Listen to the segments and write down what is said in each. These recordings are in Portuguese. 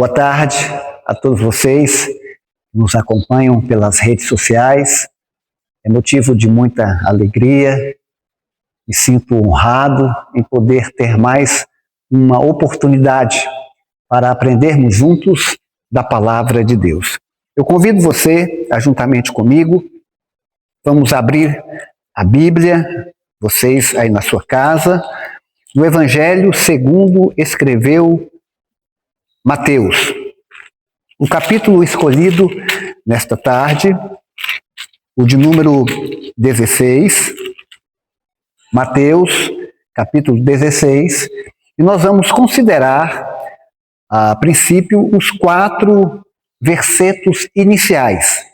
Boa tarde a todos vocês que nos acompanham pelas redes sociais. É motivo de muita alegria. Me sinto honrado em poder ter mais uma oportunidade para aprendermos juntos da Palavra de Deus. Eu convido você a, juntamente comigo, vamos abrir a Bíblia, vocês aí na sua casa, no Evangelho segundo escreveu Mateus. O capítulo escolhido nesta tarde, o de número 16, Mateus, capítulo 16, e nós vamos considerar, a princípio, os 4 versetos iniciais.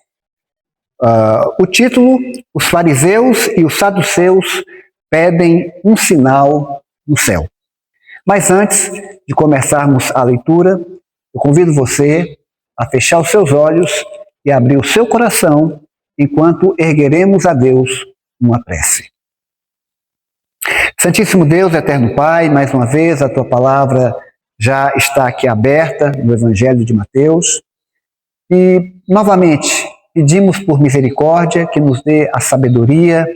O título, os fariseus e os saduceus pedem um sinal no céu. Mas antes de começarmos a leitura, eu convido você a fechar os seus olhos e abrir o seu coração enquanto ergueremos a Deus uma prece. Santíssimo Deus, eterno Pai, mais uma vez a Tua palavra já está aqui aberta no Evangelho de Mateus e, novamente, pedimos por misericórdia que nos dê a sabedoria,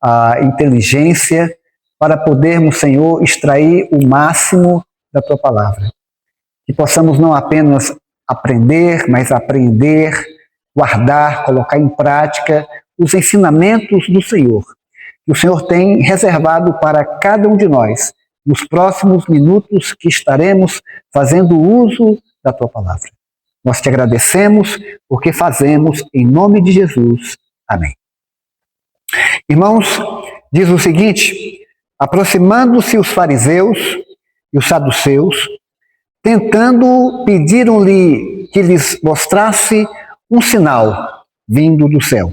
a inteligência para podermos, Senhor, extrair o máximo da Tua palavra. Que possamos não apenas aprender, mas apreender, guardar, colocar em prática os ensinamentos do Senhor, que o Senhor tem reservado para cada um de nós, nos próximos minutos que estaremos fazendo uso da Tua palavra. Nós te agradecemos porque fazemos em nome de Jesus. Amém. Irmãos, diz o seguinte: aproximando-se os fariseus e os saduceus, tentando, pediram-lhe que lhes mostrasse um sinal vindo do céu.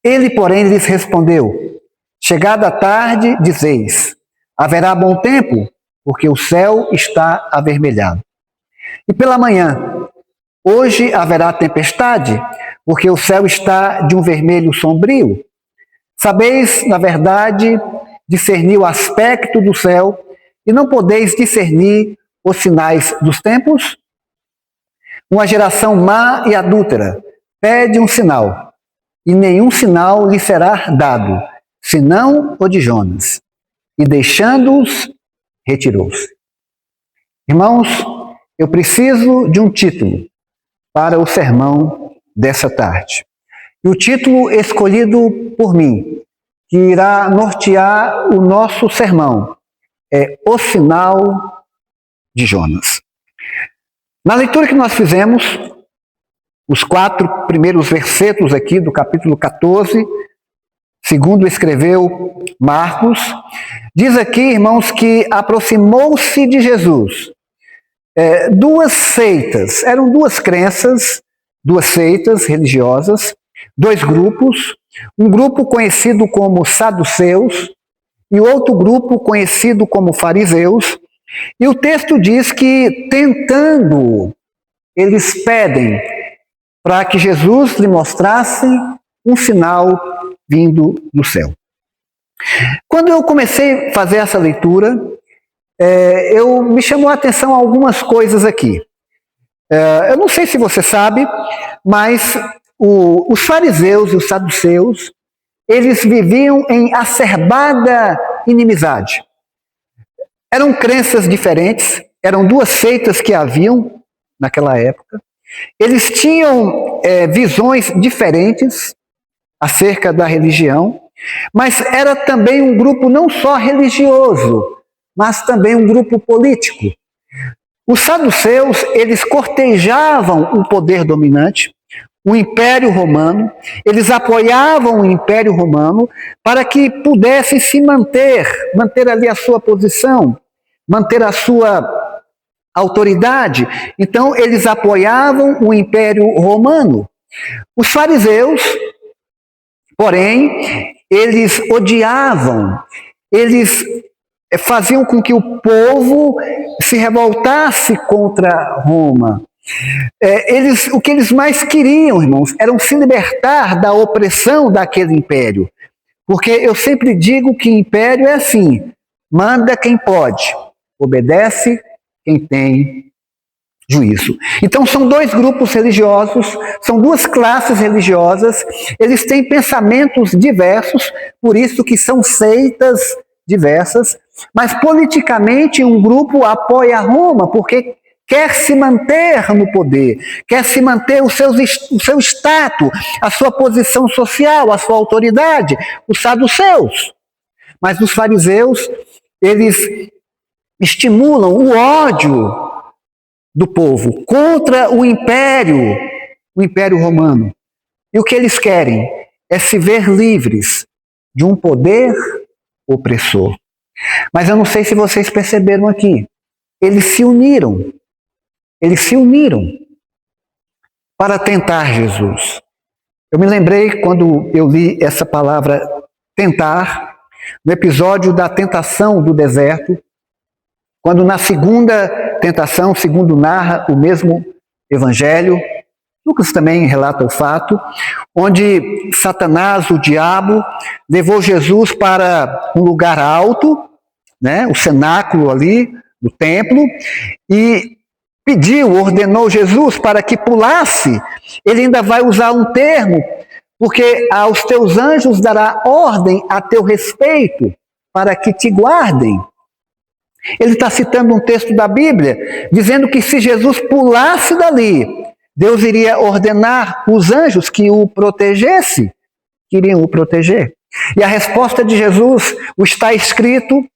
Ele, porém, lhes respondeu: chegada a tarde, dizeis, haverá bom tempo, porque o céu está avermelhado. E pela manhã, hoje haverá tempestade, porque o céu está de um vermelho sombrio. Sabeis, na verdade, discernir o aspecto do céu e não podeis discernir os sinais dos tempos? Uma geração má e adúltera pede um sinal, e nenhum sinal lhe será dado, senão o de Jonas. E deixando-os, retirou-se. Irmãos, eu preciso de um título para o sermão dessa tarde. E o título escolhido por mim, que irá nortear o nosso sermão, é O Sinal de Jonas. Na leitura que nós fizemos, os 4 primeiros versetos aqui do capítulo 14, segundo escreveu Marcos, diz aqui, irmãos, que aproximou-se de Jesus 2 seitas, eram 2 crenças, 2 seitas religiosas, 2 grupos, um grupo conhecido como saduceus e outro grupo conhecido como fariseus. E o texto diz que, tentando, eles pedem para que Jesus lhe mostrasse um sinal vindo do céu. Quando eu comecei a fazer essa leitura, me chamou a atenção algumas coisas aqui. Eu não sei se você sabe, mas os fariseus e os saduceus, eles viviam em acerbada inimizade. Eram crenças diferentes, eram 2 seitas que haviam naquela época. Eles tinham visões diferentes acerca da religião, mas era também um grupo não só religioso, mas também um grupo político. Os saduceus, eles cortejavam o poder dominante, o Império Romano, eles apoiavam o Império Romano para que pudesse se manter ali a sua posição, manter a sua autoridade. Então, eles apoiavam o Império Romano. Os fariseus, porém, eles odiavam, eles faziam com que o povo se revoltasse contra Roma. O que eles mais queriam, irmãos, era se libertar da opressão daquele império. Porque eu sempre digo que império é assim: manda quem pode, obedece quem tem juízo. Então são dois grupos religiosos, são duas classes religiosas, eles têm pensamentos diversos, por isso que são seitas diversas, mas politicamente um grupo apoia Roma porque quer se manter no poder, quer se manter o seu status, a sua posição social, a sua autoridade, os saduceus. Mas os fariseus, eles estimulam o ódio do povo contra o Império Romano. E o que eles querem é se ver livres de um poder opressor. Mas eu não sei se vocês perceberam aqui, eles se uniram para tentar Jesus. Eu me lembrei quando eu li essa palavra tentar, no episódio da tentação do deserto, quando na segunda tentação, segundo narra o mesmo evangelho, Lucas também relata o fato, onde Satanás, o diabo, levou Jesus para um lugar alto, né, o cenáculo ali do templo, e ordenou Jesus para que pulasse. Ele ainda vai usar um termo, porque aos teus anjos dará ordem a teu respeito, para que te guardem. Ele está citando um texto da Bíblia, dizendo que se Jesus pulasse dali, Deus iria ordenar os anjos que o protegesse, que iriam o proteger. E a resposta de Jesus está escrito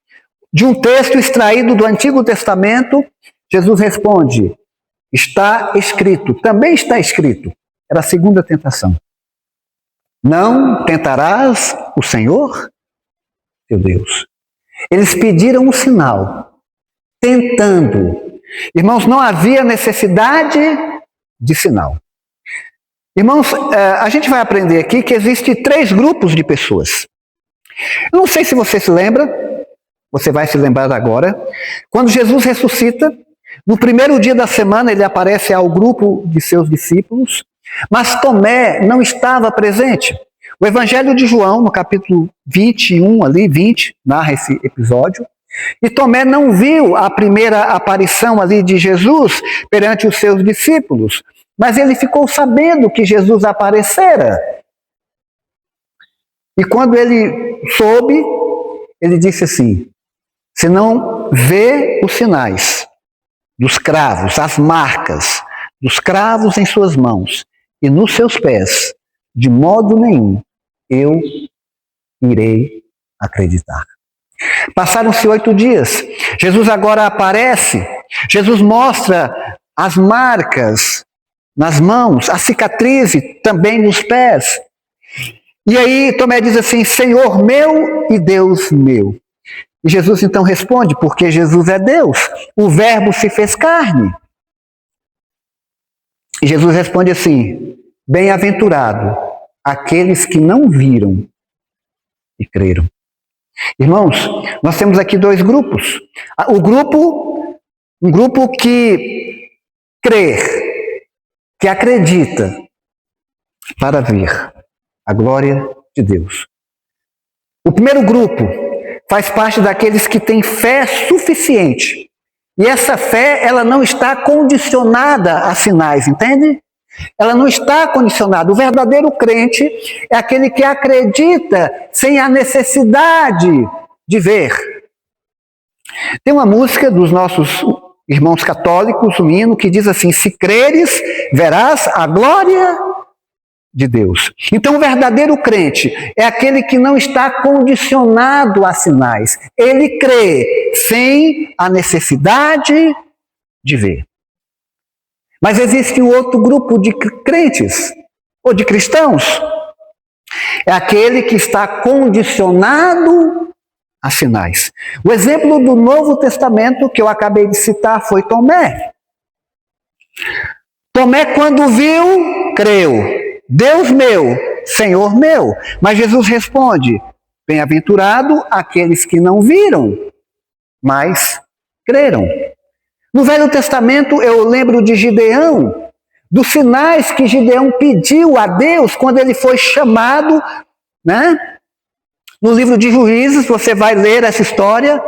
de um texto extraído do Antigo Testamento. Jesus responde, está escrito, também está escrito. Era a segunda tentação. Não tentarás o Senhor, teu Deus. Eles pediram um sinal, tentando. Irmãos, não havia necessidade de sinal. Irmãos, a gente vai aprender aqui que existem 3 grupos de pessoas. Eu não sei se você se lembra, você vai se lembrar agora, quando Jesus ressuscita, no primeiro dia da semana ele aparece ao grupo de seus discípulos, mas Tomé não estava presente. O Evangelho de João, no capítulo 21, ali, 20, narra esse episódio. E Tomé não viu a primeira aparição ali de Jesus perante os seus discípulos, mas ele ficou sabendo que Jesus aparecera. E quando ele soube, ele disse assim, se não vê os sinais dos cravos, as marcas dos cravos em suas mãos e nos seus pés, de modo nenhum eu irei acreditar. Passaram-se 8 dias. Jesus agora aparece. Jesus mostra as marcas nas mãos, a cicatriz também nos pés. E aí Tomé diz assim, Senhor meu e Deus meu. E Jesus então responde, porque Jesus é Deus. O verbo se fez carne. E Jesus responde assim, bem-aventurado aqueles que não viram e creram. Irmãos, nós temos aqui 2 grupos. Um grupo que crê, que acredita para ver a glória de Deus. O primeiro grupo faz parte daqueles que têm fé suficiente. E essa fé, ela não está condicionada a sinais, entende? Ela não está condicionada. O verdadeiro crente é aquele que acredita sem a necessidade de ver. Tem uma música dos nossos irmãos católicos, um hino, que diz assim, se creres, verás a glória de Deus. Então o verdadeiro crente é aquele que não está condicionado a sinais. Ele crê sem a necessidade de ver. Mas existe um outro grupo de crentes, ou de cristãos. É aquele que está condicionado a sinais. O exemplo do Novo Testamento que eu acabei de citar foi Tomé. Tomé, quando viu, creu. Deus meu, Senhor meu. Mas Jesus responde, bem-aventurado aqueles que não viram, mas creram. No Velho Testamento, eu lembro de Gideão, dos sinais que Gideão pediu a Deus quando ele foi chamado, né? No livro de Juízes, você vai ler essa história,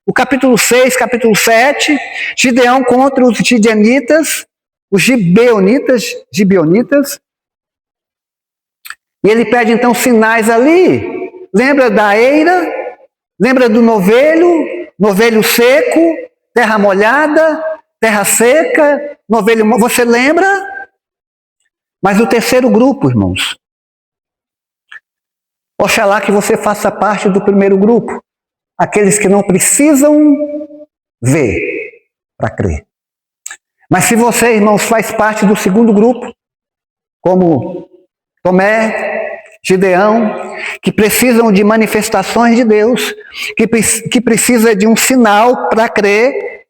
o capítulo 6, capítulo 7, Gideão contra os gideonitas, os gibeonitas, e ele pede então sinais ali. Lembra da eira? Lembra do novelho seco, terra molhada, terra seca, novelho, você lembra? Mas o terceiro grupo, irmãos, oxalá que você faça parte do primeiro grupo, aqueles que não precisam ver para crer. Mas se você, irmãos, faz parte do segundo grupo, como Tomé, Gideão, que precisam de manifestações de Deus, que precisa de um sinal para crer,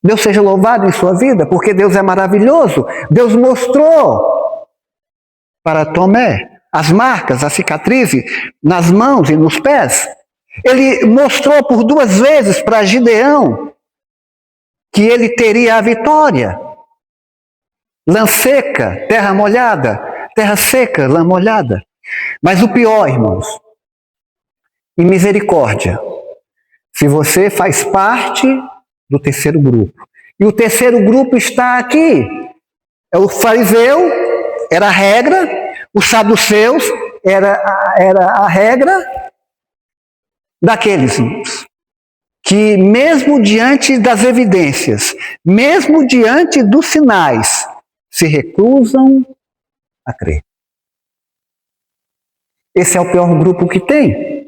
Deus seja louvado em sua vida, porque Deus é maravilhoso. Deus mostrou para Tomé as marcas, a cicatriz nas mãos e nos pés. Ele mostrou por 2 vezes para Gideão que ele teria a vitória. Lã seca, terra molhada, terra seca, lã molhada. Mas o pior, irmãos, e misericórdia, se você faz parte do terceiro grupo, e o terceiro grupo está aqui, é o fariseu, era a regra, os saduceus, era a regra daqueles, irmãos, que mesmo diante das evidências, mesmo diante dos sinais, se recusam a crer. Esse é o pior grupo que tem.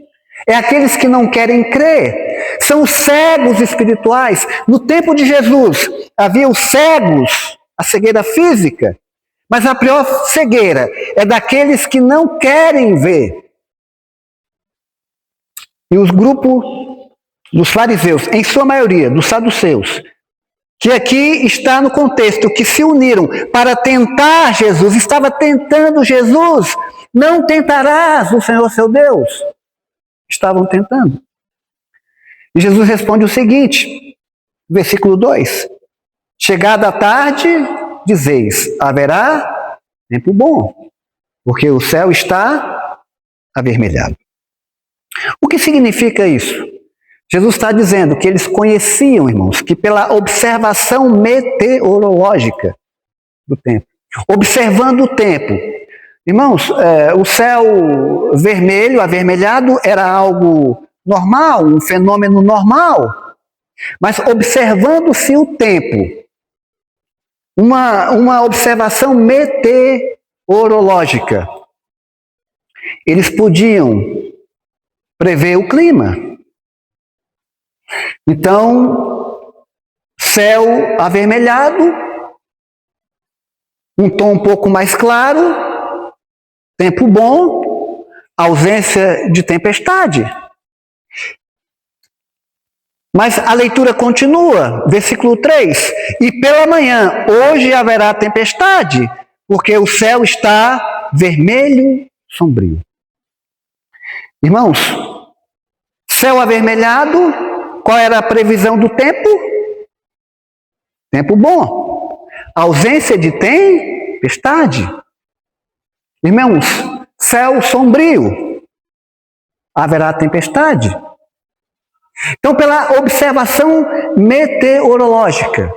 É aqueles que não querem crer. São os cegos espirituais. No tempo de Jesus, havia os cegos, a cegueira física. Mas a pior cegueira é daqueles que não querem ver. E os grupos dos fariseus, em sua maioria, dos saduceus, que aqui está no contexto, que se uniram para tentar Jesus, estava tentando Jesus, não tentarás o Senhor seu Deus. Estavam tentando. E Jesus responde o seguinte, versículo 2, chegada a tarde, dizeis, haverá tempo bom, porque o céu está avermelhado. O que significa isso? Jesus está dizendo que eles conheciam, irmãos, que pela observação meteorológica do tempo, observando o tempo, irmãos, o céu vermelho, avermelhado, era algo normal, um fenômeno normal, mas observando-se o tempo, uma observação meteorológica, eles podiam prever o clima. Então, céu avermelhado, um tom um pouco mais claro, tempo bom, ausência de tempestade. Mas a leitura continua, versículo 3, e pela manhã, hoje haverá tempestade, porque o céu está vermelho, sombrio. Irmãos, céu avermelhado, qual era a previsão do tempo? Tempo bom. Ausência de tempestade. Irmãos, céu sombrio. Haverá tempestade. Então, pela observação meteorológica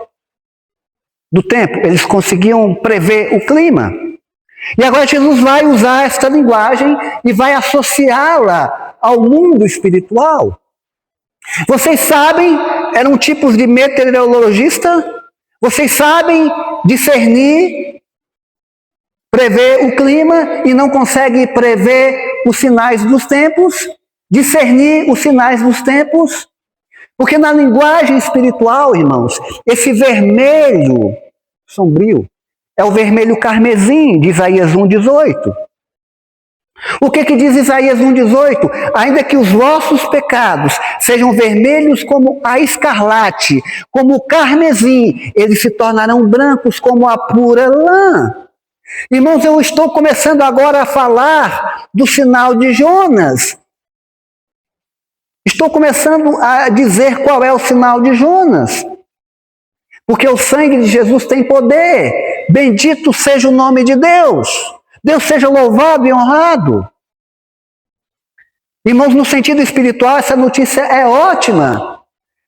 do tempo, eles conseguiam prever o clima. E agora Jesus vai usar esta linguagem e vai associá-la ao mundo espiritual. Vocês sabem, eram tipos de meteorologista, vocês sabem discernir, prever o clima e não conseguem prever os sinais dos tempos, discernir os sinais dos tempos, porque na linguagem espiritual, irmãos, esse vermelho sombrio é o vermelho carmesim de Isaías 1,18. O que diz Isaías 1,18? Ainda que os vossos pecados sejam vermelhos como a escarlate, como o carmesim, eles se tornarão brancos como a pura lã. Irmãos, eu estou começando agora a falar do sinal de Jonas. Estou começando a dizer qual é o sinal de Jonas. Porque o sangue de Jesus tem poder. Bendito seja o nome de Deus. Deus seja louvado e honrado. Irmãos, no sentido espiritual, essa notícia é ótima,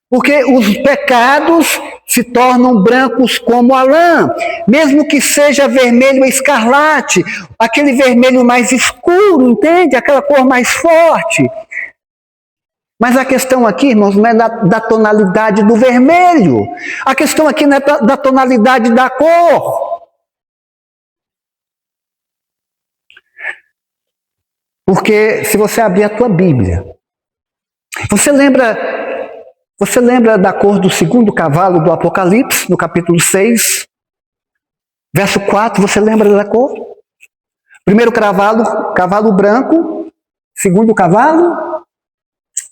porque os pecados se tornam brancos como a lã, mesmo que seja vermelho escarlate, aquele vermelho mais escuro, entende? Aquela cor mais forte. Mas a questão aqui, irmãos, não é da tonalidade do vermelho. A questão aqui não é da tonalidade da cor. Porque se você abrir a tua Bíblia, você lembra da cor do segundo cavalo do Apocalipse, no capítulo 6, verso 4, você lembra da cor? Primeiro cavalo, cavalo branco. Segundo cavalo,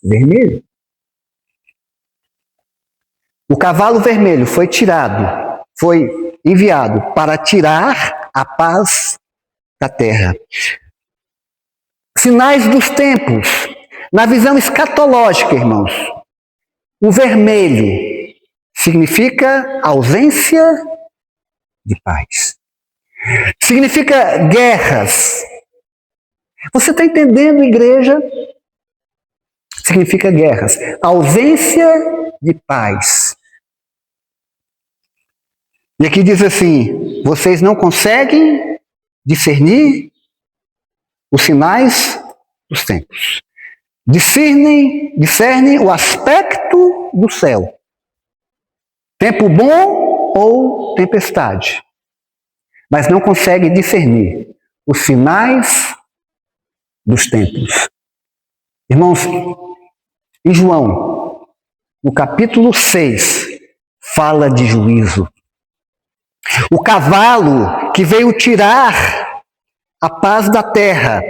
vermelho. O cavalo vermelho foi tirado, foi enviado para tirar a paz da terra. Sinais dos tempos. Na visão escatológica, irmãos, o vermelho significa ausência de paz. Significa guerras. Você está entendendo, igreja? Significa guerras. Ausência de paz. E aqui diz assim: vocês não conseguem discernir os sinais dos tempos. Discernem o aspecto do céu. Tempo bom ou tempestade. Mas não conseguem discernir os sinais dos tempos. Irmãos, em João, no capítulo 6, fala de juízo. O cavalo que veio tirar a paz da terra,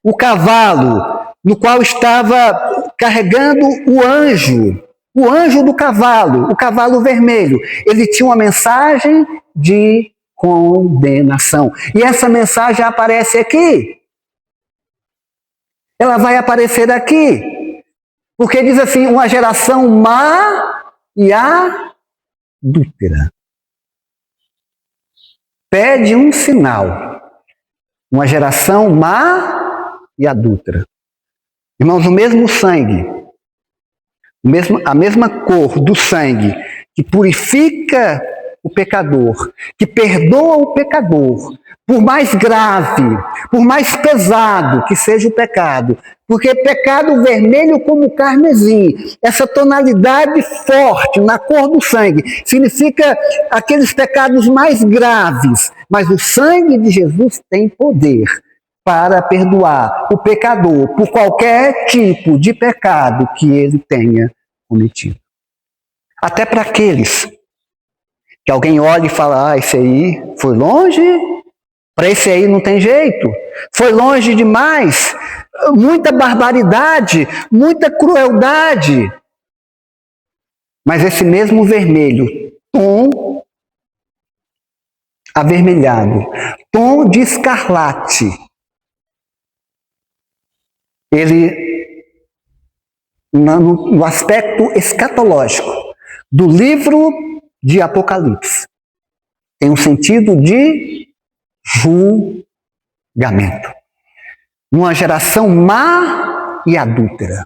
o cavalo no qual estava carregando o anjo do cavalo, o cavalo vermelho, ele tinha uma mensagem de condenação. E essa mensagem aparece aqui. Ela vai aparecer aqui. Porque diz assim, uma geração má e adúltera. Pede um sinal. Uma geração má e adúltera. Irmãos, o mesmo sangue, a mesma cor do sangue que purifica o pecador, que perdoa o pecador, por mais grave, por mais pesado que seja o pecado, porque pecado vermelho como carmesim, essa tonalidade forte na cor do sangue, significa aqueles pecados mais graves, mas o sangue de Jesus tem poder para perdoar o pecador por qualquer tipo de pecado que ele tenha cometido. Até para aqueles que alguém olha e fala, esse aí foi longe, para esse aí não tem jeito, foi longe demais, muita barbaridade, muita crueldade. Mas esse mesmo vermelho, tom avermelhado, tom de escarlate, ele, no aspecto escatológico do livro de Apocalipse, tem um sentido de julgamento. Numa geração má e adúltera.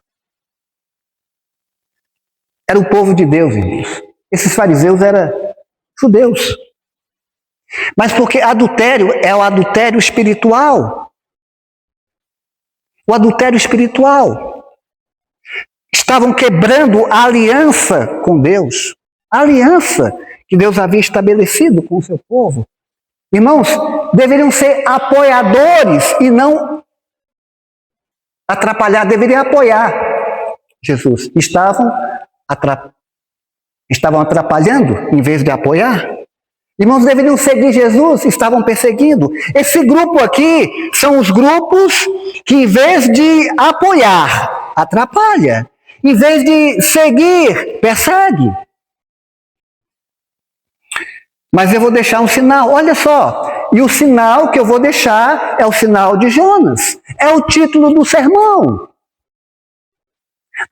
Era o povo de Deus, irmãos. Esses fariseus eram judeus. Mas porque adultério é o adultério espiritual. O adultério espiritual. Estavam quebrando a aliança com Deus. A aliança que Deus havia estabelecido com o seu povo. Irmãos, deveriam ser apoiadores e não atrapalhar. Deveriam apoiar Jesus. Estavam atrapalhando em vez de apoiar. Irmãos, deveriam seguir Jesus, estavam perseguindo. Esse grupo aqui são os grupos que, em vez de apoiar, atrapalha. Em vez de seguir, persegue. Mas eu vou deixar um sinal, olha só. E o sinal que eu vou deixar é o sinal de Jonas. É o título do sermão.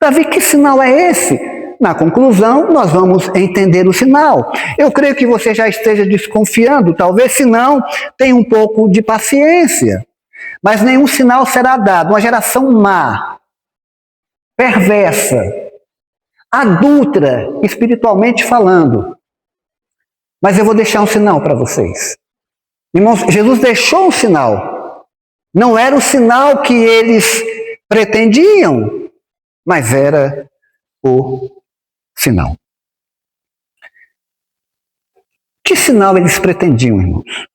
Davi, que sinal é esse? Na conclusão, nós vamos entender o sinal. Eu creio que você já esteja desconfiando, talvez, se não, tenha um pouco de paciência. Mas nenhum sinal será dado. Uma geração má perversa, adúltera, espiritualmente falando. Mas eu vou deixar um sinal para vocês. Irmãos, Jesus deixou um sinal. Não era o sinal que eles pretendiam, mas era o sinal. Que sinal eles pretendiam, irmãos?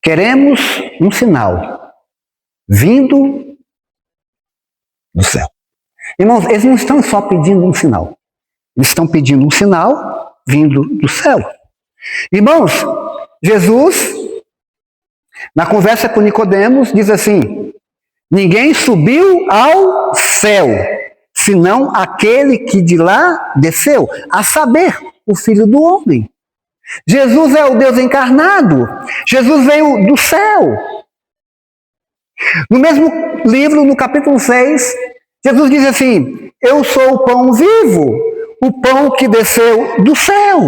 Queremos um sinal vindo do céu. Irmãos, eles não estão só pedindo um sinal. Eles estão pedindo um sinal vindo do céu. Irmãos, Jesus, na conversa com Nicodemos, diz assim: ninguém subiu ao céu, senão aquele que de lá desceu, a saber, o Filho do Homem. Jesus é o Deus encarnado. Jesus veio do céu. No mesmo livro, no capítulo 6, Jesus diz assim: eu sou o pão vivo, o pão que desceu do céu.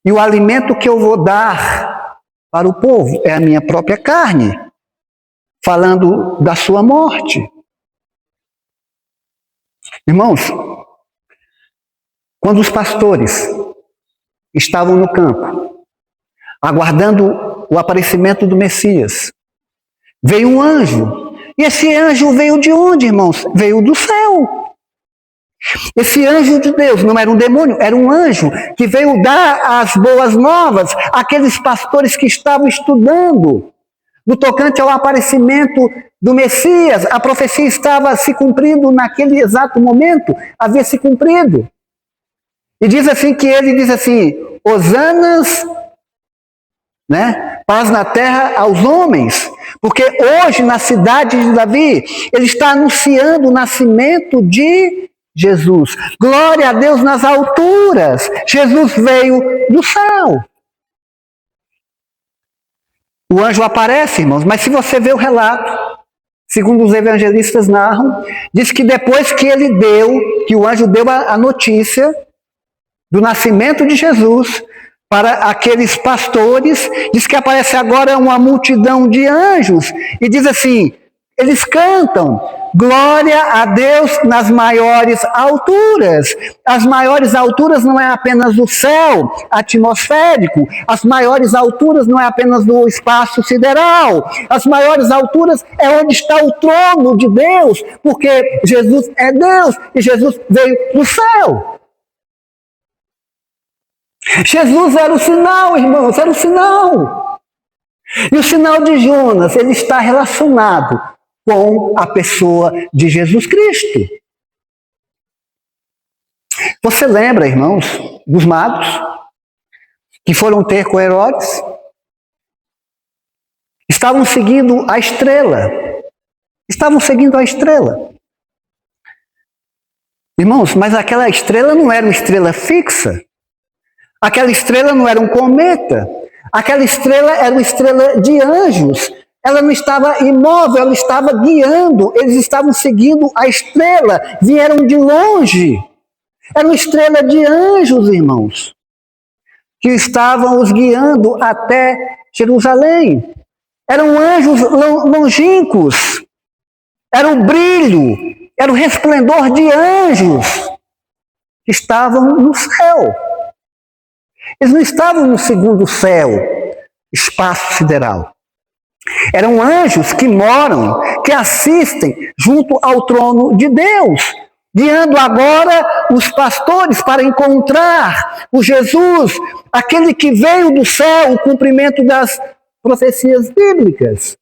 E o alimento que eu vou dar para o povo é a minha própria carne, falando da sua morte. Irmãos, quando os pastores estavam no campo, aguardando o aparecimento do Messias, veio um anjo. E esse anjo veio de onde, irmãos? Veio do céu. Esse anjo de Deus não era um demônio, era um anjo que veio dar as boas novas àqueles pastores que estavam estudando. No tocante ao aparecimento do Messias, a profecia estava se cumprindo naquele exato momento, havia se cumprido. E diz assim que ele diz assim: Hosanas, né? Paz na terra aos homens. Porque hoje, na cidade de Davi, ele está anunciando o nascimento de Jesus. Glória a Deus nas alturas. Jesus veio do céu. O anjo aparece, irmãos, mas se você vê o relato, segundo os evangelistas narram, diz que depois que que o anjo deu a notícia do nascimento de Jesus para aqueles pastores, diz que aparece agora uma multidão de anjos e diz assim, eles cantam: glória a Deus nas maiores alturas. As maiores alturas não é apenas o céu atmosférico, as maiores alturas não é apenas o espaço sideral, as maiores alturas é onde está o trono de Deus, porque Jesus é Deus e Jesus veio do céu. Jesus era o sinal, irmãos, era o sinal. E o sinal de Jonas, ele está relacionado com a pessoa de Jesus Cristo. Você lembra, irmãos, dos magos que foram ter com Herodes? Estavam seguindo a estrela. Estavam seguindo a estrela. Irmãos, mas aquela estrela não era uma estrela fixa. Aquela estrela não era um cometa. Aquela estrela era uma estrela de anjos. Ela não estava imóvel, ela estava guiando. Eles estavam seguindo a estrela, vieram de longe. Era uma estrela de anjos, irmãos, que estavam os guiando até Jerusalém. Eram anjos longínquos. Era o brilho, era o resplendor de anjos que estavam no céu. Eles não estavam no segundo céu, espaço sideral. Eram anjos que moram, que assistem junto ao trono de Deus, guiando agora os pastores para encontrar o Jesus, aquele que veio do céu, o cumprimento das profecias bíblicas.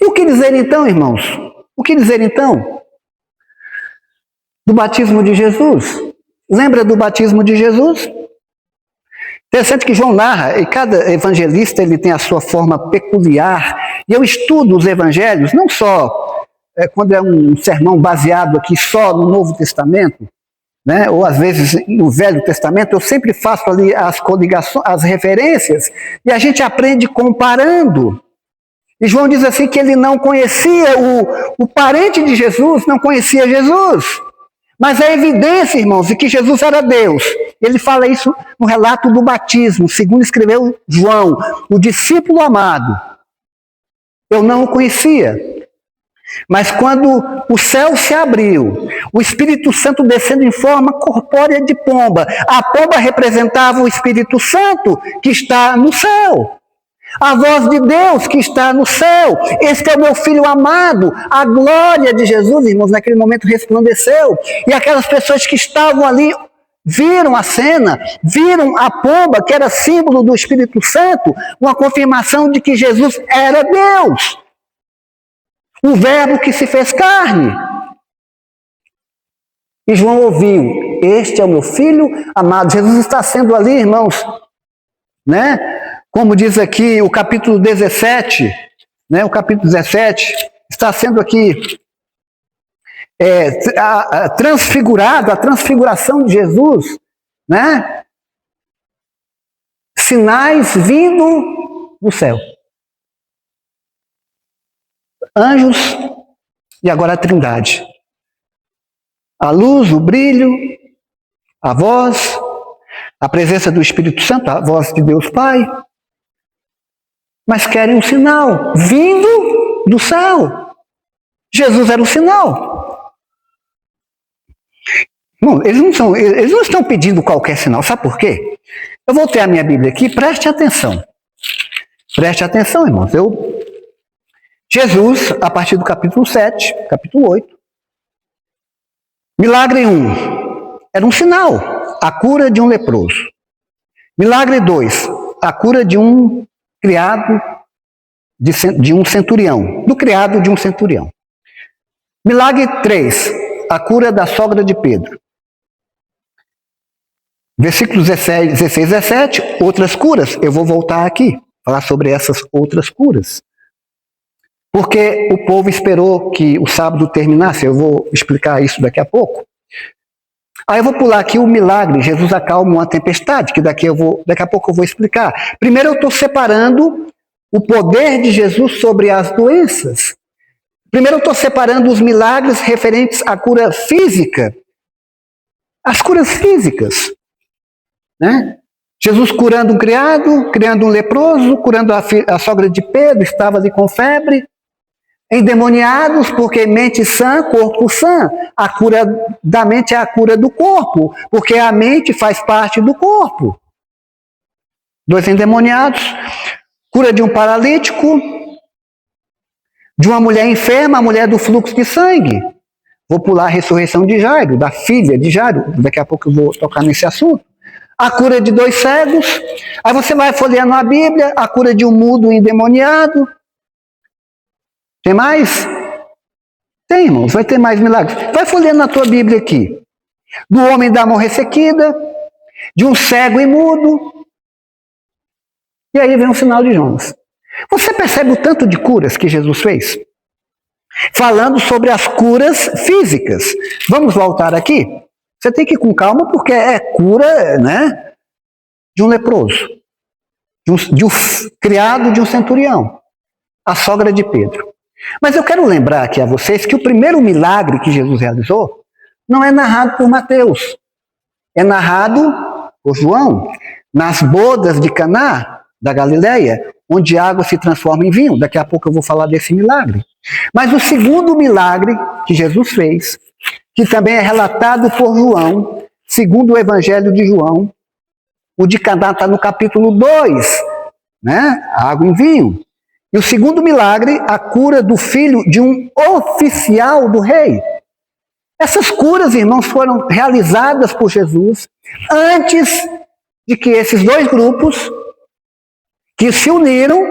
E o que dizer então, irmãos? O que dizer então do batismo de Jesus? Lembra do batismo de Jesus? Interessante que João narra, e cada evangelista ele tem a sua forma peculiar, e eu estudo os evangelhos, não só quando é um sermão baseado aqui só no Novo Testamento, né, ou às vezes no Velho Testamento, eu sempre faço ali as coligações, as referências, e a gente aprende comparando. E João diz assim que ele não conhecia, o parente de Jesus não conhecia Jesus. Mas é evidência, irmãos, de que Jesus era Deus. Ele fala isso no relato do batismo, segundo escreveu João, o discípulo amado. Eu não o conhecia. Mas quando o céu se abriu, o Espírito Santo descendo em forma corpórea de pomba, a pomba representava o Espírito Santo que está no céu. A voz de Deus que está no céu. Este é o meu filho amado. A glória de Jesus, irmãos, naquele momento resplandeceu. E aquelas pessoas que estavam ali viram a cena, viram a pomba, que era símbolo do Espírito Santo, uma confirmação de que Jesus era Deus. O verbo que se fez carne. E João ouviu, este é o meu filho amado. Jesus está sendo ali, irmãos, né? Como diz aqui o capítulo 17, né? O capítulo 17 está sendo aqui transfigurado, a transfiguração de Jesus, né? Sinais vindo do céu. Anjos e agora a Trindade. A luz, o brilho, a voz, a presença do Espírito Santo, a voz de Deus Pai. Mas querem um sinal vindo do céu. Jesus era o sinal. Não, eles não estão pedindo qualquer sinal. Sabe por quê? Eu vou ter a minha Bíblia aqui, preste atenção. Preste atenção, irmãos. Jesus, a partir do capítulo 7, capítulo 8, milagre 1, era um sinal, a cura de um leproso. Milagre 2, a cura de um criado de um centurião, do criado de um centurião. Milagre 3, a cura da sogra de Pedro. Versículos 16 e 17, outras curas. Eu vou voltar aqui, falar sobre essas outras curas. Porque o povo esperou que o sábado terminasse. Eu vou explicar isso daqui a pouco. Aí eu vou pular aqui o milagre. Jesus acalma uma tempestade, que daqui a pouco eu vou explicar. Primeiro eu estou separando o poder de Jesus sobre as doenças. Primeiro eu estou separando os milagres referentes à cura física. As curas físicas. Né? Jesus curando um criado, curando um leproso, curando a sogra de Pedro, estava ali com febre. Endemoniados, porque mente sã, corpo sã. A cura da mente é a cura do corpo, porque a mente faz parte do corpo. 2 endemoniados, cura de um paralítico, de uma mulher enferma, a mulher do fluxo de sangue. Vou pular a ressurreição de Jairo, da filha de Jairo, daqui a pouco eu vou tocar nesse assunto. A cura de 2 cegos, aí você vai folheando a Bíblia, a cura de um mudo endemoniado. Tem mais? Tem, irmãos, vai ter mais milagres. Vai folheando na tua Bíblia aqui. Do homem da mão ressequida, de um cego e mudo. E aí vem o sinal de Jonas. Você percebe o tanto de curas que Jesus fez? Falando sobre as curas físicas. Vamos voltar aqui? Você tem que ir com calma, porque é cura, né, de um leproso. De um criado de um centurião. A sogra de Pedro. Mas eu quero lembrar aqui a vocês que o primeiro milagre que Jesus realizou não é narrado por Mateus. É narrado por João, nas bodas de Caná, da Galileia, onde a água se transforma em vinho. Daqui a pouco eu vou falar desse milagre. Mas o segundo milagre que Jesus fez, que também é relatado por João, segundo o Evangelho de João, o de Caná está no capítulo 2, né? A água em vinho. E o segundo milagre, a cura do filho de um oficial do rei. Essas curas, irmãos, foram realizadas por Jesus antes de que esses 2 grupos que se uniram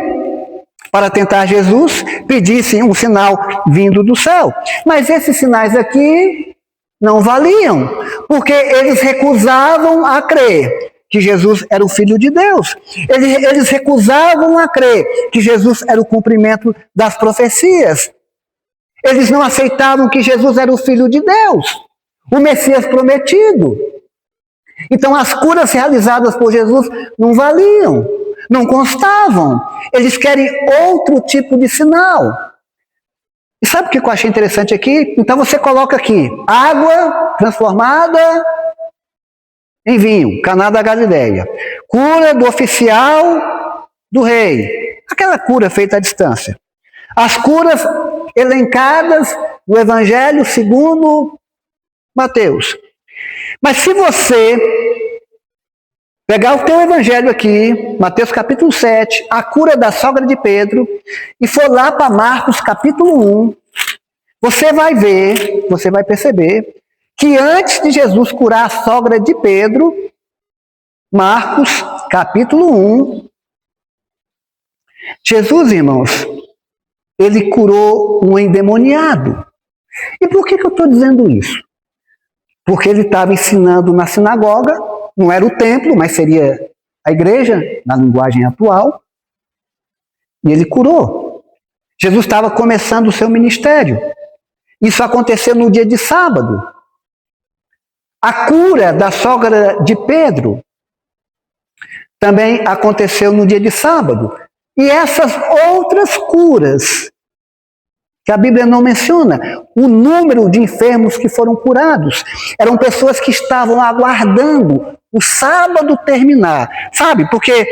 para tentar Jesus pedissem um sinal vindo do céu. Mas esses sinais aqui não valiam, porque eles recusavam a crer que Jesus era o Filho de Deus. Eles recusavam a crer que Jesus era o cumprimento das profecias. Eles não aceitavam que Jesus era o Filho de Deus, o Messias prometido. Então as curas realizadas por Jesus não valiam, não constavam. Eles querem outro tipo de sinal. E sabe o que eu achei interessante aqui? Então você coloca aqui, água transformada em vinho, Caná da Galileia. Cura do oficial do rei. Aquela cura feita à distância. As curas elencadas no Evangelho segundo Mateus. Mas se você pegar o teu evangelho aqui, Mateus capítulo 7, a cura da sogra de Pedro, e for lá para Marcos capítulo 1, você vai ver, você vai perceber, que antes de Jesus curar a sogra de Pedro, Marcos capítulo 1, Jesus, irmãos, ele curou um endemoniado. E por que eu estou dizendo isso? Porque ele estava ensinando na sinagoga, não era o templo, mas seria a igreja, na linguagem atual, e ele curou. Jesus estava começando o seu ministério. Isso aconteceu no dia de sábado. A cura da sogra de Pedro também aconteceu no dia de sábado. E essas outras curas, que a Bíblia não menciona, o número de enfermos que foram curados, eram pessoas que estavam aguardando o sábado terminar, sabe? Porque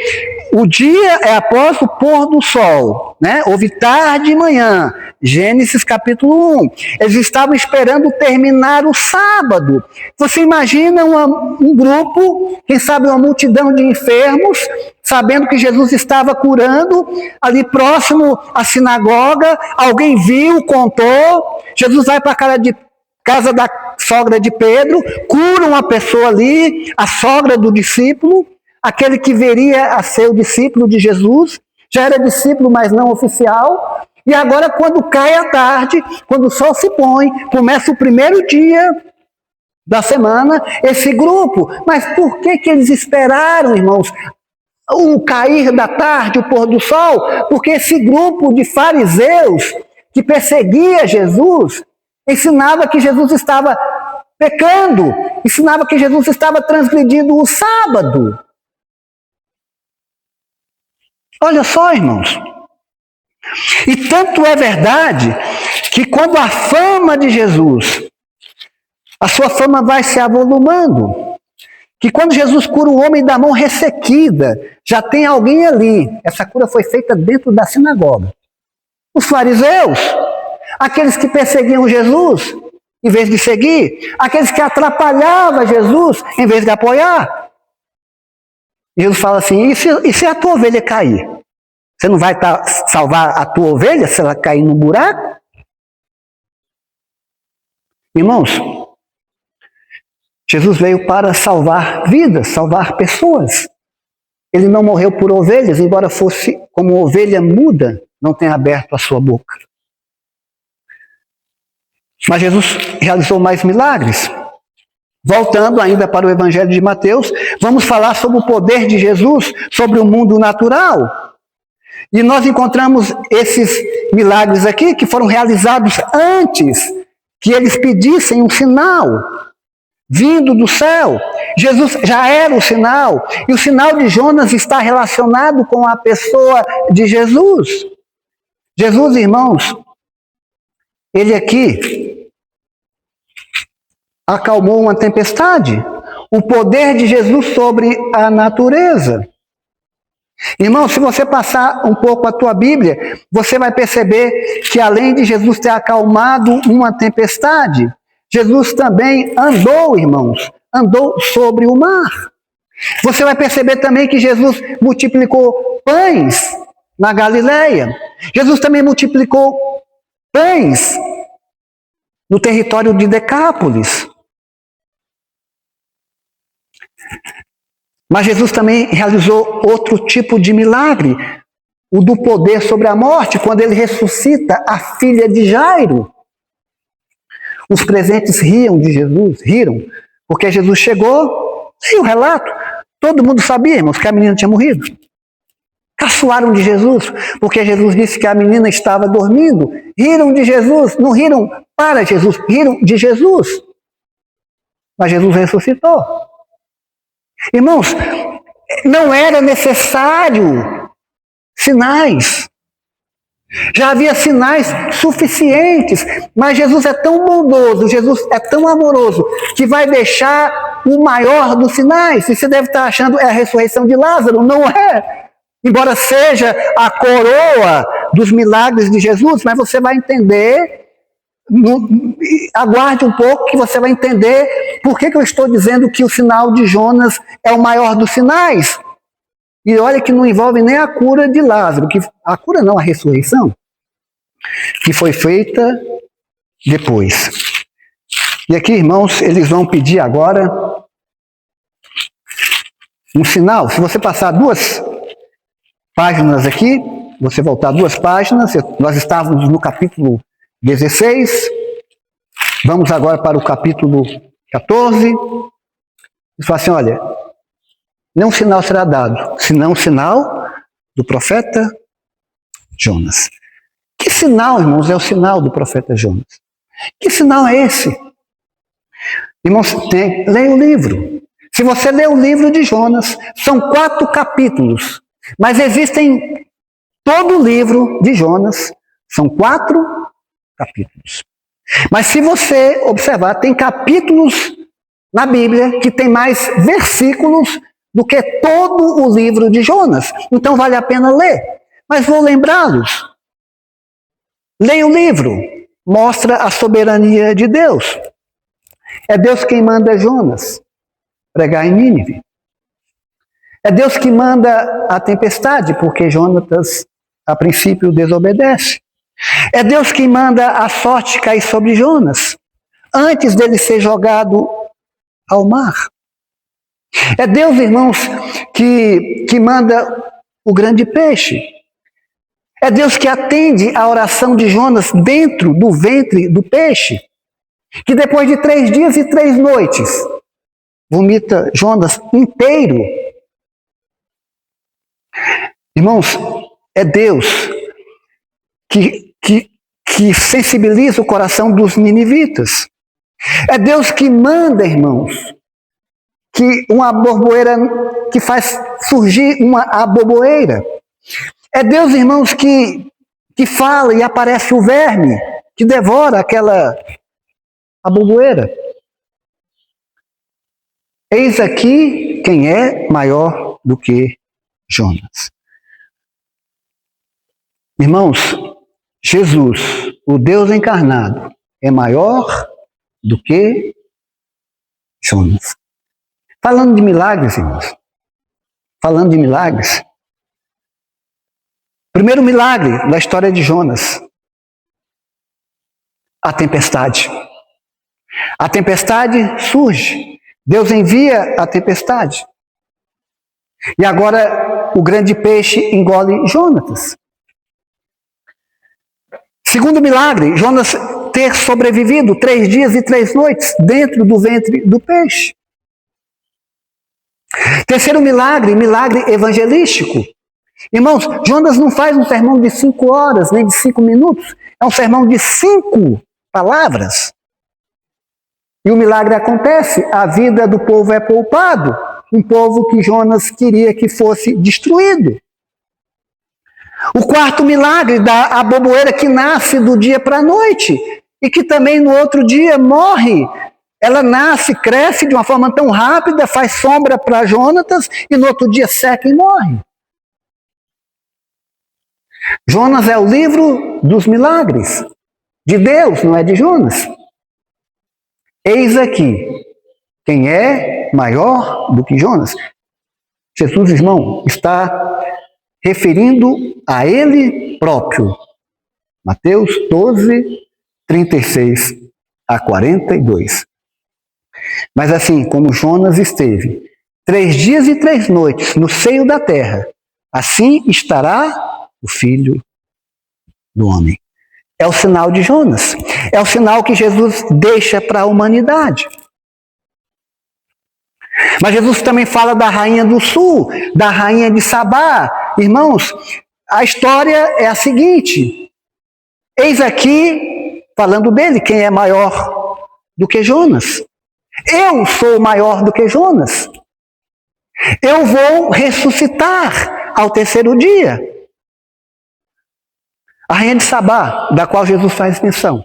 o dia é após o pôr do sol, né? Houve tarde e manhã, Gênesis capítulo 1. Eles estavam esperando terminar o sábado. Você imagina um grupo, quem sabe uma multidão de enfermos, sabendo que Jesus estava curando, ali próximo à sinagoga, alguém viu, contou, Jesus vai para a casa da sogra de Pedro, cura uma pessoa ali, a sogra do discípulo, aquele que viria a ser o discípulo de Jesus, já era discípulo, mas não oficial, e agora quando cai a tarde, quando o sol se põe, começa o primeiro dia da semana, esse grupo, mas por que eles esperaram, irmãos, o cair da tarde, o pôr do sol? Porque esse grupo de fariseus que perseguia Jesus, ensinava que Jesus estava pecando, ensinava que Jesus estava transgredindo o sábado. Olha só, irmãos. E tanto é verdade que quando a fama de Jesus, a sua fama vai se avolumando, que quando Jesus cura um homem da mão ressequida, já tem alguém ali. Essa cura foi feita dentro da sinagoga. Os fariseus, aqueles que perseguiam Jesus, em vez de seguir, aqueles que atrapalhavam Jesus, em vez de apoiar. Jesus fala assim, e se a tua ovelha cair? Você não vai salvar a tua ovelha se ela cair no buraco? Irmãos, Jesus veio para salvar vidas, salvar pessoas. Ele não morreu por ovelhas, embora fosse como ovelha muda, não tenha aberto a sua boca. Mas Jesus realizou mais milagres. Voltando ainda para o Evangelho de Mateus, vamos falar sobre o poder de Jesus sobre o mundo natural. E nós encontramos esses milagres aqui que foram realizados antes que eles pedissem um sinal vindo do céu. Jesus já era o sinal, e o sinal de Jonas está relacionado com a pessoa de Jesus. Jesus, irmãos, ele aqui acalmou uma tempestade. O poder de Jesus sobre a natureza. Irmão, se você passar um pouco a tua Bíblia, você vai perceber que além de Jesus ter acalmado uma tempestade, Jesus também andou, irmãos, andou sobre o mar. Você vai perceber também que Jesus multiplicou pães na Galileia. Jesus também multiplicou pães no território de Decápolis. Mas Jesus também realizou outro tipo de milagre, o do poder sobre a morte, quando ele ressuscita a filha de Jairo. Os presentes riam de Jesus, riram, porque Jesus chegou, e o relato, todo mundo sabia, irmãos, que a menina tinha morrido. Caçoaram de Jesus, porque Jesus disse que a menina estava dormindo. Riram de Jesus, não riram para Jesus, riram de Jesus. Mas Jesus ressuscitou. Irmãos, não era necessário sinais. Já havia sinais suficientes, mas Jesus é tão bondoso, Jesus é tão amoroso, que vai deixar o maior dos sinais. E você deve estar achando é a ressurreição de Lázaro, não é? Embora seja a coroa dos milagres de Jesus, mas você vai entender, aguarde um pouco que você vai entender por que eu estou dizendo que o sinal de Jonas é o maior dos sinais. E olha que não envolve nem a cura de Lázaro, a cura não, a ressurreição, que foi feita depois. E aqui, irmãos, eles vão pedir agora um sinal. Se você passar 2 páginas aqui, você voltar 2 páginas, nós estávamos no capítulo 16, vamos agora para o capítulo 14. Ele fala assim, olha, nenhum sinal será dado, senão o sinal do profeta Jonas. Que sinal, irmãos, é o sinal do profeta Jonas? Que sinal é esse? Irmãos, leia o livro. Se você ler o livro de Jonas, são 4 capítulos, mas existem, todo o livro de Jonas, são 4 capítulos. Mas se você observar, tem capítulos na Bíblia que tem mais versículos do que todo o livro de Jonas. Então vale a pena ler. Mas vou lembrá-los. Leia o livro. Mostra a soberania de Deus. É Deus quem manda Jonas pregar em Nínive. É Deus que manda a tempestade, porque Jonatas, a princípio, desobedece. É Deus quem manda a sorte cair sobre Jonas, antes dele ser jogado ao mar. É Deus, irmãos, que manda o grande peixe. É Deus que atende a oração de Jonas dentro do ventre do peixe, que depois de 3 dias e 3 noites, vomita Jonas inteiro. Irmãos, é Deus que sensibiliza o coração dos ninivitas. É Deus que manda, irmãos, que uma borboeira, que faz surgir a borboeira. É Deus, irmãos, que fala e aparece o verme, que devora a borboeira. Eis aqui quem é maior do que Jonas. Irmãos, Jesus, o Deus encarnado, é maior do que Jonas. Falando de milagres, irmãos. Falando de milagres. Primeiro milagre da história de Jonas. A tempestade. A tempestade surge. Deus envia a tempestade. E agora o grande peixe engole Jonatas. Segundo milagre, Jonas ter sobrevivido 3 dias e 3 noites dentro do ventre do peixe. Terceiro milagre, milagre evangelístico. Irmãos, Jonas não faz um sermão de 5 horas, nem de 5 minutos. É um sermão de 5 palavras. E o milagre acontece, a vida do povo é poupado. Um povo que Jonas queria que fosse destruído. O quarto milagre da borboeira que nasce do dia para a noite e que também no outro dia morre. Ela nasce, cresce de uma forma tão rápida, faz sombra para Jonatas e no outro dia seca e morre. Jonas é o livro dos milagres de Deus, não é de Jonas. Eis aqui quem é maior do que Jonas. Jesus, irmão, está referindo a ele próprio. Mateus 12, 36 a 42. Mas assim como Jonas esteve 3 dias e 3 noites no seio da terra, assim estará o Filho do Homem. É o sinal de Jonas. É o sinal que Jesus deixa para a humanidade. Mas Jesus também fala da rainha do sul, da rainha de Sabá. Irmãos, a história é a seguinte. Eis aqui, falando dele, quem é maior do que Jonas. Eu sou maior do que Jonas. Eu vou ressuscitar ao 3º dia. A rainha de Sabá, da qual Jesus faz menção.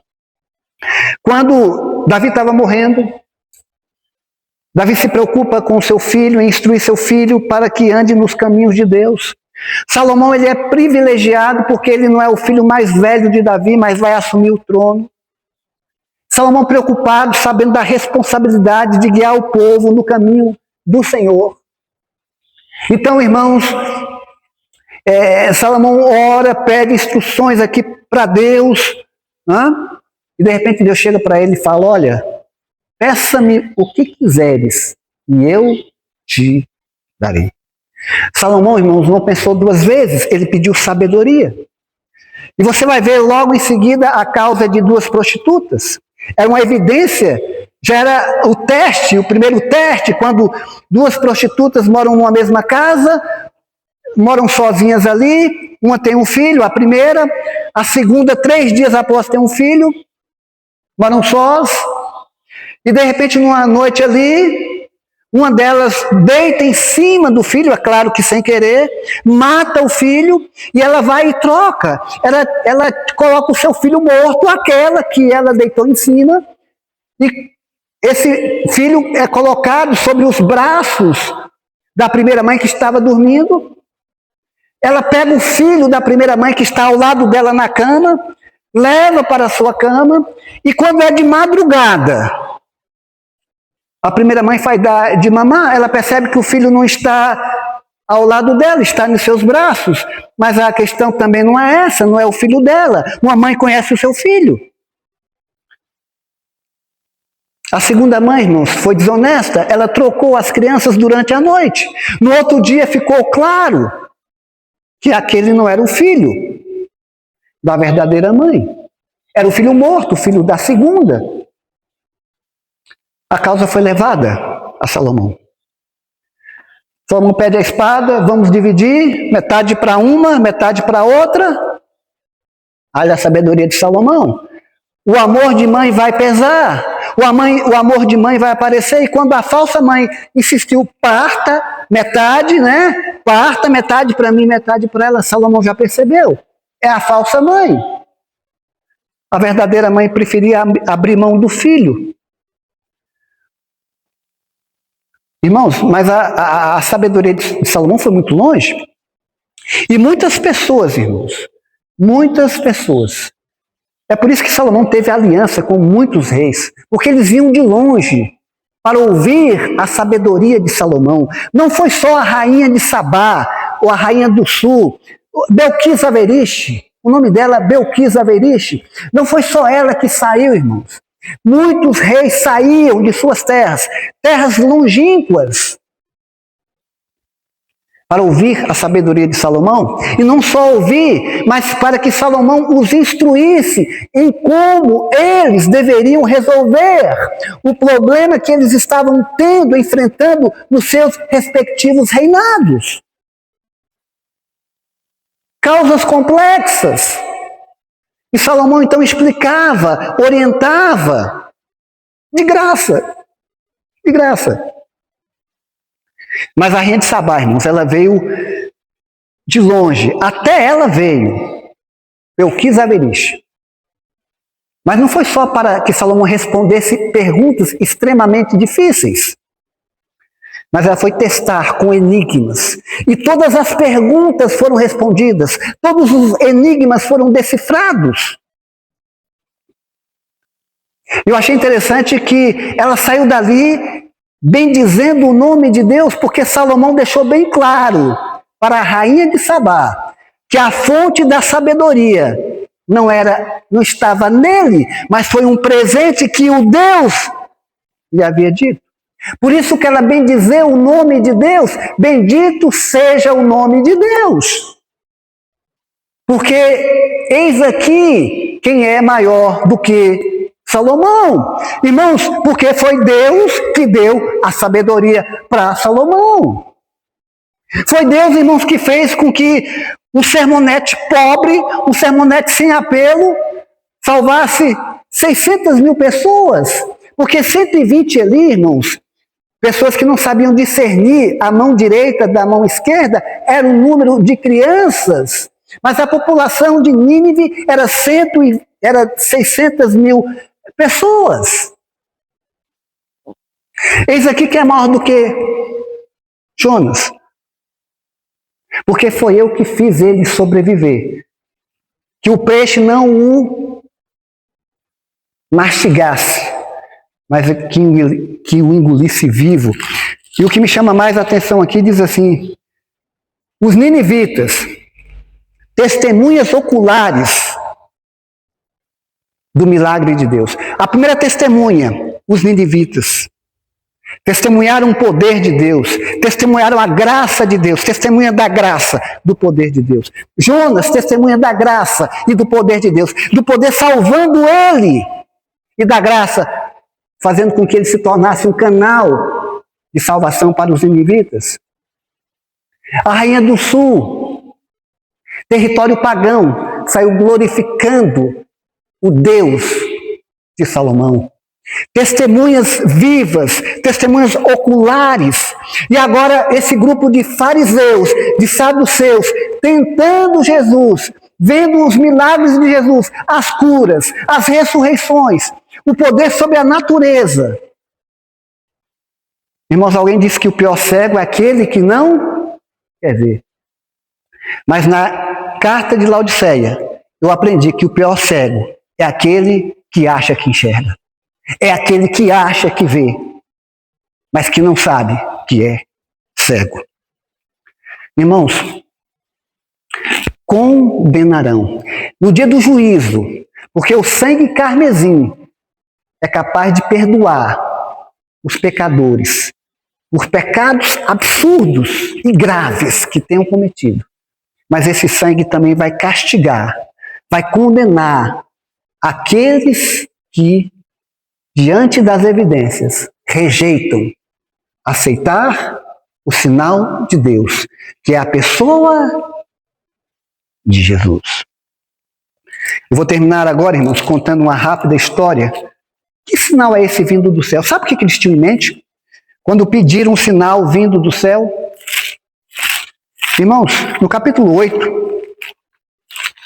Quando Davi estava morrendo, Davi se preocupa com seu filho, em instruir seu filho para que ande nos caminhos de Deus. Salomão ele é privilegiado porque ele não é o filho mais velho de Davi, mas vai assumir o trono. Salomão preocupado, sabendo da responsabilidade de guiar o povo no caminho do Senhor. Então, irmãos, Salomão ora, pede instruções aqui para Deus, e de repente Deus chega para ele e fala: olha, peça-me o que quiseres e eu te darei. Salomão, irmãos, não pensou duas vezes, ele pediu sabedoria. E você vai ver logo em seguida a causa de duas prostitutas. Era uma evidência, já era o teste, o primeiro teste, quando duas prostitutas moram numa mesma casa, moram sozinhas ali, uma tem um filho, a primeira, a segunda, 3 dias após ter um filho, moram sós, e de repente numa noite ali, uma delas deita em cima do filho, é claro que sem querer, mata o filho e ela vai e troca. Ela coloca o seu filho morto, aquela que ela deitou em cima, e esse filho é colocado sobre os braços da primeira mãe que estava dormindo. Ela pega o filho da primeira mãe que está ao lado dela na cama, leva para a sua cama, e quando é de madrugada, a primeira mãe vai dar de mamar, ela percebe que o filho não está ao lado dela, está nos seus braços. Mas a questão também não é essa, não é o filho dela. Uma mãe conhece o seu filho. A segunda mãe, irmãos, foi desonesta, ela trocou as crianças durante a noite. No outro dia ficou claro que aquele não era o filho da verdadeira mãe. Era o filho morto, o filho da segunda. A causa foi levada a Salomão. Salomão pede a espada, vamos dividir, metade para uma, metade para outra. Olha a sabedoria de Salomão. O amor de mãe vai pesar, o amor de mãe vai aparecer, e quando a falsa mãe insistiu, parta metade, né? Parta metade para mim, metade para ela, Salomão já percebeu. É a falsa mãe. A verdadeira mãe preferia abrir mão do filho. Irmãos, mas a sabedoria de Salomão foi muito longe. E muitas pessoas, irmãos, muitas pessoas. É por isso que Salomão teve aliança com muitos reis, porque eles vinham de longe para ouvir a sabedoria de Salomão. Não foi só a rainha de Sabá, ou a rainha do sul, Belquis Averiche, o nome dela é Belquis Averiche. Não foi só ela que saiu, irmãos. Muitos reis saíam de suas terras, terras longínquas, para ouvir a sabedoria de Salomão. E não só ouvir, mas para que Salomão os instruísse em como eles deveriam resolver o problema que eles estavam tendo, enfrentando nos seus respectivos reinados. Causas complexas. E Salomão então explicava, orientava, de graça, de graça. Mas a rainha de Sabá, irmãos, ela veio de longe, até ela veio, Belquis Averiche. Mas não foi só para que Salomão respondesse perguntas extremamente difíceis, mas ela foi testar com enigmas. E todas as perguntas foram respondidas, todos os enigmas foram decifrados. Eu achei interessante que ela saiu dali bendizendo o nome de Deus, porque Salomão deixou bem claro para a rainha de Sabá que a fonte da sabedoria não estava nele, mas foi um presente que o Deus lhe havia dito. Por isso que ela bendizeu o nome de Deus, bendito seja o nome de Deus. Porque eis aqui quem é maior do que Salomão. Irmãos, porque foi Deus que deu a sabedoria para Salomão. Foi Deus, irmãos, que fez com que um sermonete pobre, um sermonete sem apelo, salvasse 600 mil pessoas. Porque 120 ali, irmãos, pessoas que não sabiam discernir a mão direita da mão esquerda, era o número de crianças. Mas a população de Nínive era 600 mil pessoas. Eis aqui que é maior do que Jonas. porque foi eu que fiz ele sobreviver. Que o peixe não o mastigasse, mas que o engolisse vivo. E o que me chama mais a atenção aqui diz assim: os ninivitas, testemunhas oculares do milagre de Deus. A primeira testemunha, os ninivitas, testemunharam o poder de Deus, testemunharam a graça de Deus, testemunha da graça, do poder de Deus. Jonas, testemunha da graça e do poder de Deus, do poder salvando ele, e da graça fazendo com que ele se tornasse um canal de salvação para os ninivitas. A rainha do sul, território pagão, saiu glorificando o Deus de Salomão. Testemunhas vivas, testemunhas oculares. E agora esse grupo de fariseus, de saduceus, tentando Jesus, vendo os milagres de Jesus, as curas, as ressurreições, o poder sobre a natureza. Irmãos, alguém disse que o pior cego é aquele que não quer ver. Mas na carta de Laodiceia, eu aprendi que o pior cego é aquele que acha que enxerga. É aquele que acha que vê, mas que não sabe que é cego. Irmãos, condenarão no dia do juízo, porque o sangue carmesim é capaz de perdoar os pecadores, os pecados absurdos e graves que tenham cometido. Mas esse sangue também vai castigar, vai condenar aqueles que, diante das evidências, rejeitam aceitar o sinal de Deus, que é a pessoa de Jesus. Eu vou terminar agora, irmãos, contando uma rápida história. Que sinal é esse vindo do céu? Sabe o que eles tinham em mente quando pediram um sinal vindo do céu? Irmãos, no capítulo 8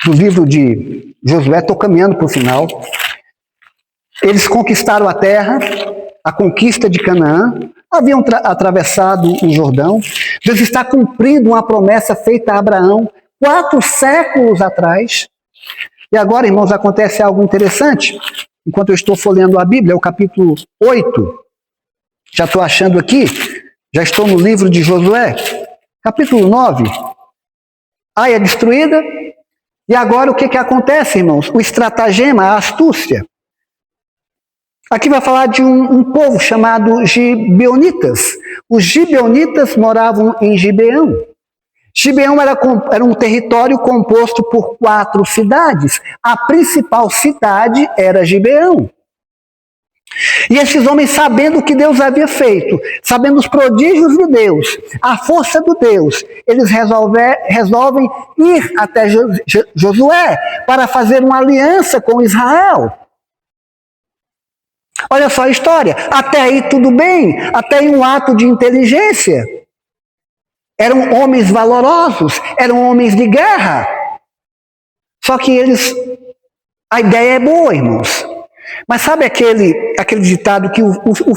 do livro de Josué, estou caminhando para o final, eles conquistaram a terra, a conquista de Canaã, haviam atravessado o Jordão. Deus está cumprindo uma promessa feita a Abraão 4 séculos atrás. E agora, irmãos, acontece algo interessante. Enquanto eu estou folheando a Bíblia, é o capítulo 8. Já estou achando aqui, já estou no livro de Josué. Capítulo 9. Ai é destruída. E agora o que acontece, irmãos? O estratagema, a astúcia. Aqui vai falar de um povo chamado Gibeonitas. Os Gibeonitas moravam em Gibeão. Gibeão era um território composto por 4 cidades. A principal cidade era Gibeão. E esses homens, sabendo o que Deus havia feito, sabendo os prodígios de Deus, a força do Deus, eles resolvem ir até Josué para fazer uma aliança com Israel. Olha só a história. Até aí tudo bem, até aí um ato de inteligência. Eram homens valorosos, eram homens de guerra. Só que a ideia é boa, irmãos. Mas sabe aquele ditado que o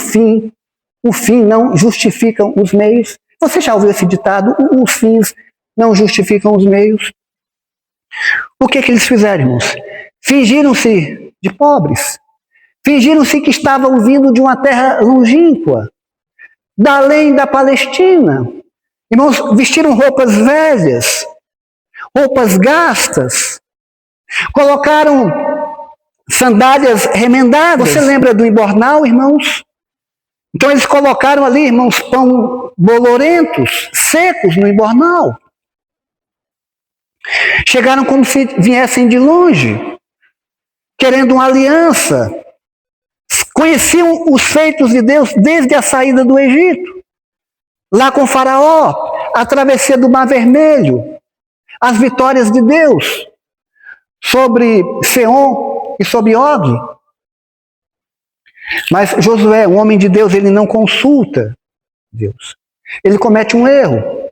fim não justifica os meios? Você já ouviu esse ditado? Os fins não justificam os meios. O que eles fizeram, irmãos? Fingiram-se de pobres. Fingiram-se que estavam vindo de uma terra longínqua, da além da Palestina. Irmãos, vestiram roupas velhas, roupas gastas, colocaram sandálias remendadas. Você lembra do embornal, irmãos? Então eles colocaram ali, irmãos, pão bolorentos, secos no embornal. Chegaram como se viessem de longe, querendo uma aliança. Conheciam os feitos de Deus desde a saída do Egito. Lá com Faraó, a travessia do Mar Vermelho, as vitórias de Deus sobre Seom e sobre Og. Mas Josué, um homem de Deus, ele não consulta Deus. Ele comete um erro.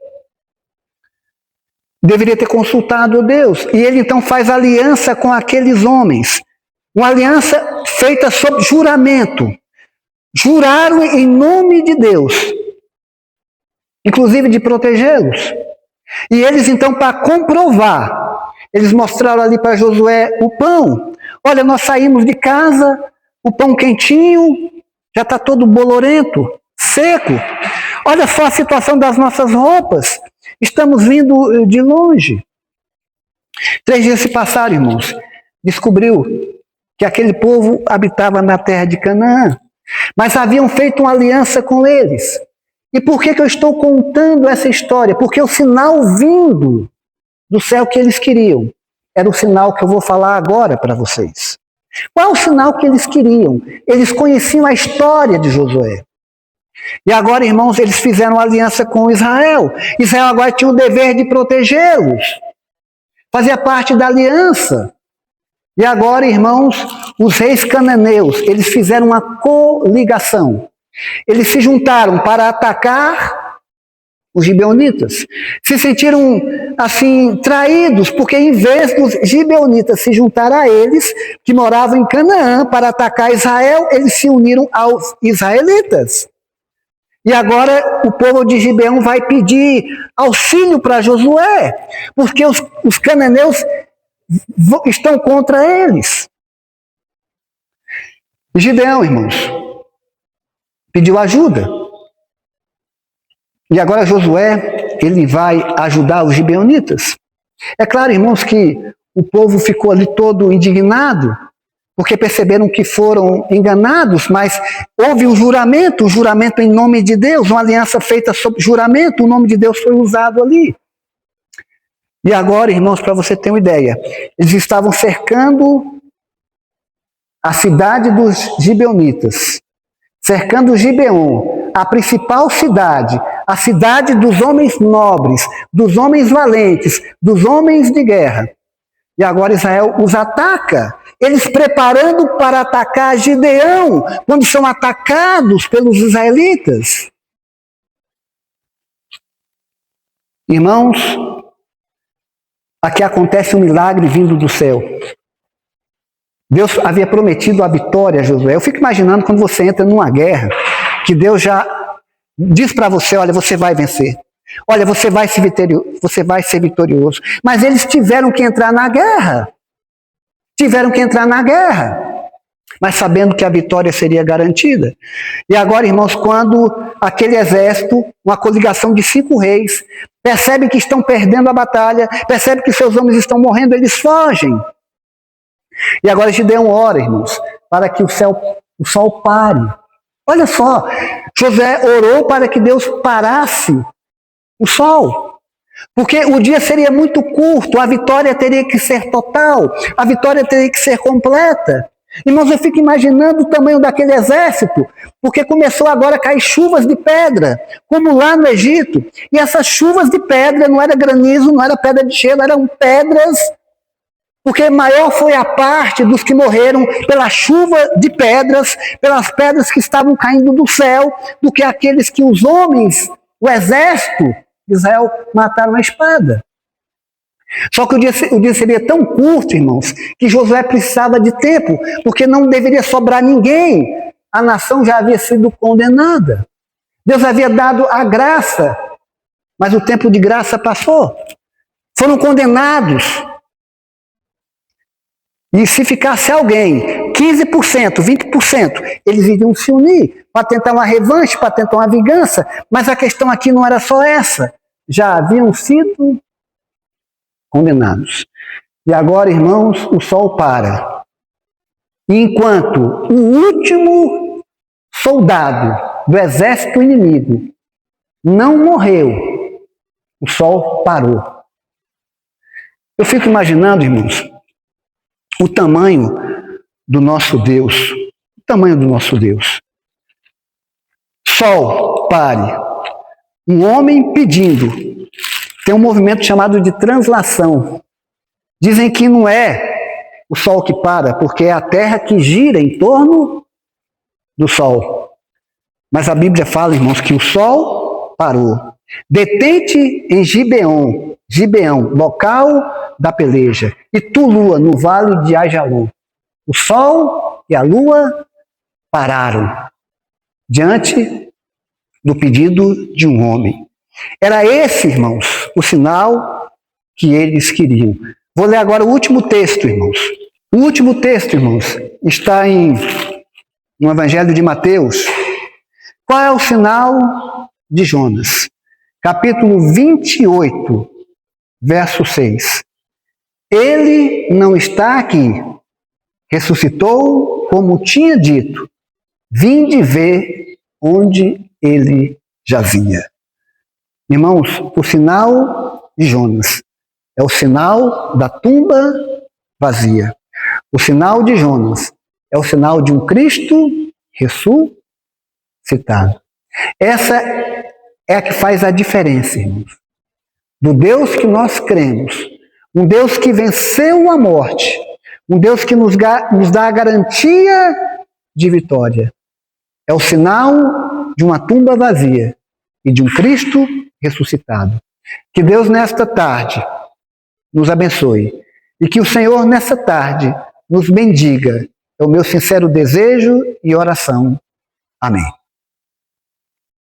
Deveria ter consultado Deus. E ele então faz aliança com aqueles homens. Uma aliança feita sob juramento. Juraram em nome de Deus, inclusive de protegê-los. E eles então, para comprovar, eles mostraram ali para Josué o pão. Olha, nós saímos de casa, o pão quentinho, já está todo bolorento, seco. Olha só a situação das nossas roupas. Estamos vindo de longe. 3 dias se passaram, irmãos. Descobriu que aquele povo habitava na terra de Canaã, mas haviam feito uma aliança com eles. E por que eu estou contando essa história? Porque o sinal vindo do céu que eles queriam era o sinal que eu vou falar agora para vocês. Qual é o sinal que eles queriam? Eles conheciam a história de Josué. E agora, irmãos, eles fizeram aliança com Israel. Israel agora tinha o dever de protegê-los. Fazia parte da aliança. E agora, irmãos, os reis cananeus, eles fizeram uma coligação. Eles se juntaram para atacar os gibeonitas. Se sentiram, assim, traídos, porque em vez dos gibeonitas se juntar a eles, que moravam em Canaã, para atacar Israel, eles se uniram aos israelitas. E agora o povo de Gibeão vai pedir auxílio para Josué, porque os cananeus estão contra eles. Gibeão, irmãos, pediu ajuda. E agora Josué, ele vai ajudar os gibeonitas. É claro, irmãos, que o povo ficou ali todo indignado, porque perceberam que foram enganados, mas houve um juramento em nome de Deus, uma aliança feita sob juramento, o nome de Deus foi usado ali. E agora, irmãos, para você ter uma ideia, eles estavam cercando a cidade dos gibeonitas, cercando Gibeon, a principal cidade, a cidade dos homens nobres, dos homens valentes, dos homens de guerra. E agora Israel os ataca, eles preparando para atacar Gideão, quando são atacados pelos israelitas. Irmãos, aqui acontece um milagre vindo do céu. Deus havia prometido a vitória a Josué. Eu fico imaginando quando você entra numa guerra, que Deus já diz para você, olha, você vai vencer. Olha, você vai ser vitorioso. Mas eles tiveram que entrar na guerra. Mas sabendo que a vitória seria garantida. E agora, irmãos, quando aquele exército, uma coligação de 5 reis, percebe que estão perdendo a batalha, percebe que seus homens estão morrendo, eles fogem. E agora Gideão ora, irmãos, para que o sol pare. Olha só, Josué orou para que Deus parasse o sol. Porque o dia seria muito curto, a vitória teria que ser total, a vitória teria que ser completa. Irmãos, eu fico imaginando o tamanho daquele exército, porque começou agora a cair chuvas de pedra, como lá no Egito. E essas chuvas de pedra não era granizo, não era pedra de gelo, eram pedras, porque maior foi a parte dos que morreram pela chuva de pedras, pelas pedras que estavam caindo do céu, do que aqueles que os homens, o exército de Israel, mataram a espada. Só que o dia seria tão curto, irmãos, que Josué precisava de tempo, porque não deveria sobrar ninguém. A nação já havia sido condenada. Deus havia dado a graça, mas o tempo de graça passou. Foram condenados. E se ficasse alguém, 15%, 20%, eles iriam se unir para tentar uma revanche, para tentar uma vingança. Mas a questão aqui não era só essa. Já haviam sido condenados. E agora, irmãos, o sol para. E enquanto o último soldado do exército inimigo não morreu, o sol parou. Eu fico imaginando, irmãos, o tamanho do nosso Deus. O tamanho do nosso Deus. Sol, pare. Um homem pedindo. Tem um movimento chamado de translação. Dizem que não é o sol que para, porque é a terra que gira em torno do sol. Mas a Bíblia fala, irmãos, que o sol parou. Detente em Gibeão, local da peleja, e tu, lua, no vale de Ajalon. O sol e a lua pararam diante do pedido de um homem. Era esse, irmãos, o sinal que eles queriam. Vou ler agora o último texto, irmãos. O último texto, irmãos, está no Evangelho de Mateus. Qual é o sinal de Jonas? Capítulo 28, verso 6. Ele não está aqui, ressuscitou como tinha dito. Vinde ver onde ele jazia. Irmãos, o sinal de Jonas é o sinal da tumba vazia. O sinal de Jonas é o sinal de um Cristo ressuscitado. Essa é a que faz a diferença, irmãos. Do Deus que nós cremos, um Deus que venceu a morte, um Deus que nos dá a garantia de vitória. É o sinal de uma tumba vazia e de um Cristo ressuscitado. Que Deus nesta tarde nos abençoe e que o Senhor nessa tarde nos bendiga. É o meu sincero desejo e oração. Amém.